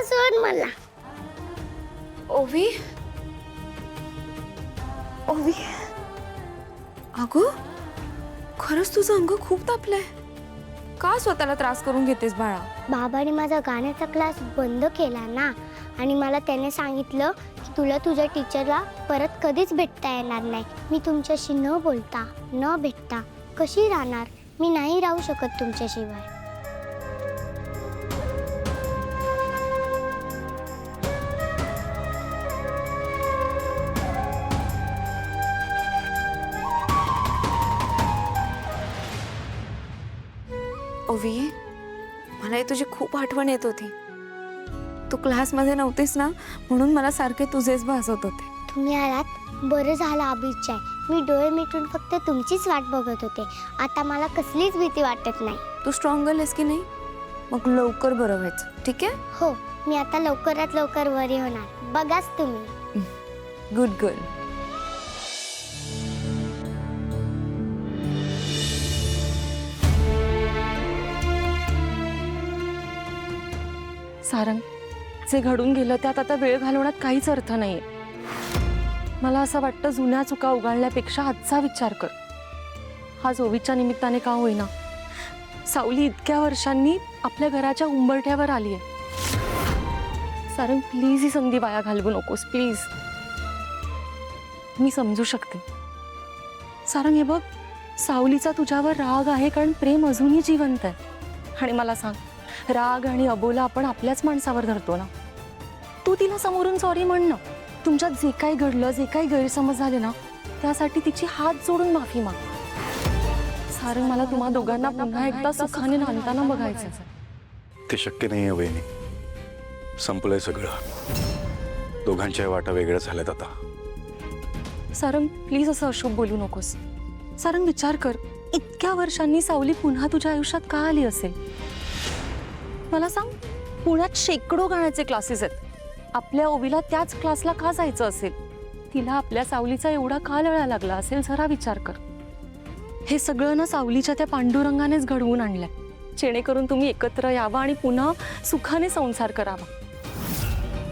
सोड मला. ओवी, ओवी, अगं खरंच तुझं अंग खूप तापलंय. का स्वतःला त्रास करून घेतेस बाळा? बाबाने माझा गाण्याचा क्लास बंद केला ना, आणि मला त्याने सांगितलं की तुला तुझ्या टीचरला परत कधीच भेटता येणार नाही. मी तुमच्याशी न बोलता न भेटता कशी राहणार? मी नाही राहू शकत तुमच्याशिवाय. ओवी, मला तुझी खूप आठवण येत होती. तू क्लासमध्ये नव्हतीस ना, म्हणून मला सारखे तुझेच भासत होते. तुम्ही आलात बरं झालं अभिजय. मी डोळे मिटून फक्त तुमचीच वाट बघत होते. आता मला कसलीच भीती वाटत नाही. तू स्ट्रॉंग आहेस की नाही? मग लवकर बरं व्हायचं, ठीक आहे? हो, मी आता लवकरात लवकर बरी होणार. बघाच तुम्ही. Good girl. सारंग, जे घडून गेलं त्यात आता वेळ घालवण्यात काहीच अर्थ नाहीये. मला असं वाटतं जुन्या चुका उगाळण्यापेक्षा आजचा विचार कर. आज ओवीच्या निमित्ताने का होईना सावली इतक्या वर्षांनी आपल्या घराच्या उंबरठ्यावर आली आहे. सारंग, प्लीज ही संधी वाया घालवू नकोस, प्लीज. मी समजू शकते. सारंग, हे बघ, सावलीचा तुझ्यावर राग आहे कारण प्रेम अजूनही जिवंत आहे. आणि मला सांग, राग आणि अबोला आपण आपल्याच माणसावर धरतो ना. तू तिला समोरून सॉरी म्हण ना. तुमच्यात जे काही घडलं, जे काही गैरसमज झाले ना, त्यासाठी तिची हात जोडून माफी माग. सारंग, मला तुम्हा दोघांना पुन्हा एकदा सुखाने नांदताना बघायचं. ते शक्य नाहीये वहिनी. संपलंय सगळं. दोघांच्या वाटा वेगळ्या झाल्यात आता. सारंग, प्लीज असं अशोक बोलू नकोस. सारंग, विचार कर, इतक्या वर्षांनी सावली पुन्हा तुझ्या आयुष्यात का आली असेल? मला सांग, पुण्यात शेकडो गाण्याचे क्लासेस आहेत. आपल्या ओवीला त्याच क्लासला का जायचं असेल? तिला आपल्या सावलीचा एवढा का लळा लागला असेल? जरा विचार कर. हे सगळं ना सावलीच्या त्या पांडुरंगानेच घडवून आणलंय, जेणेकरून तुम्ही एकत्र यावा आणि पुन्हा सुखाने संसार करावा.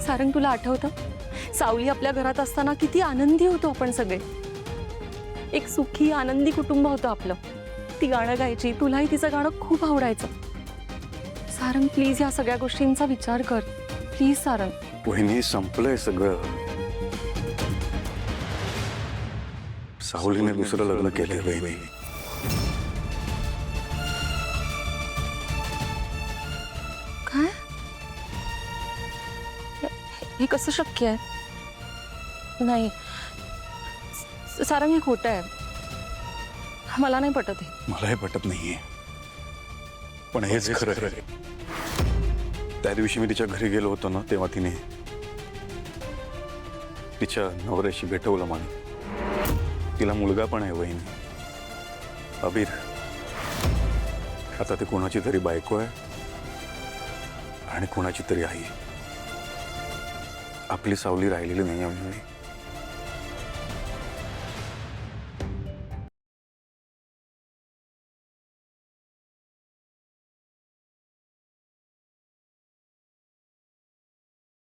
सारंग, तुला आठवतं सावली आपल्या घरात असताना किती आनंदी होतो आपण सगळे. एक सुखी आनंदी कुटुंब होतं आपलं. ती गाणं गायची, तुलाही तिचं गाणं खूप आवडायचं. सारंग, प्लीज या सगळ्या गोष्टींचा विचार कर, प्लीज. सारंग, वहिनी, संपलंय सगळं. सावलीने दुसरं लग्न केलंय वहिनी. काय? हे कसं शक्य आहे? नाही सारंग, हे खोटं आहे. मला नाही पटत हे. मलाही पटत नाहीये, पण हेच खरं आहे. त्या दिवशी मी तिच्या घरी गेलो होतो ना, तेव्हा तिने तिच्या नवऱ्याशी भेटवलं मला. तिला मुलगा पण आहे वहिनी, अबीर. आता ती कोणाची तरी बायको आहे आणि कोणाची तरी आई. आपली सावली राहिलेली नाही आहे.